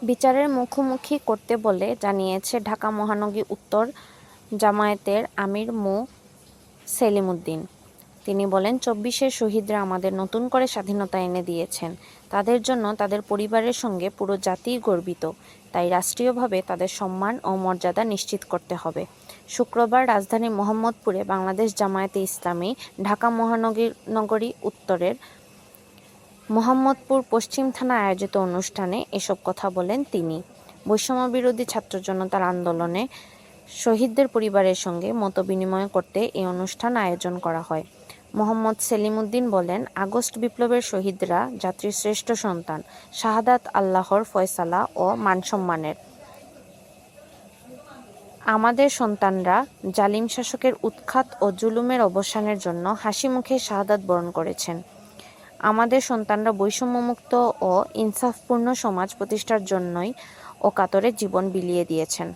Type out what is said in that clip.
বিচারের মুখোমুখি করতে বলে জানিয়েছে ঢাকা মহানগরী উত্তর জামায়াতের আমির মো. সেলিম উদ্দিন। তিনি বলেন, ২৪-এর শহীদরা আমাদের নতুন করে স্বাধীনতা এনে দিয়েছেন। তাদের জন্য তাদের পরিবারের সঙ্গে পুরো জাতিই গর্বিত। তাই রাষ্ট্রীয়ভাবে তাদের সম্মান ও মর্যাদা নিশ্চিত করতে হবে। শুক্রবার রাজধানীর মোহাম্মদপুরে বাংলাদেশ জামায়াতে ইসলামী ঢাকা মহানগরী উত্তরের মোহাম্মদপুর পশ্চিম থানায় আয়োজিত অনুষ্ঠানে এসব কথা বলেন তিনি। বৈষম্যবিরোধী ছাত্র জনতার আন্দোলনে শহীদদের পরিবারের সঙ্গে মতবিনিময় করতে এই অনুষ্ঠান আয়োজন করা হয়। মোহাম্মদ সেলিম উদ্দিন বলেন, আগস্ট বিপ্লবের শহীদরা জাতির শ্রেষ্ঠ সন্তান। শাহাদাত আল্লাহর ফয়সালা ও মানসম্মানের। আমাদের সন্তানরা জালিম শাসকের উৎখাত ও জুলুমের অবসানের জন্য হাসিমুখে শাহাদাত বরণ করেছেন। আমাদের সন্তানরা বৈষম্যমুক্ত ও ইনসাফপূর্ণ সমাজ প্রতিষ্ঠার জন্যই অকাতরে জীবন বিলিয়ে দিয়েছেন।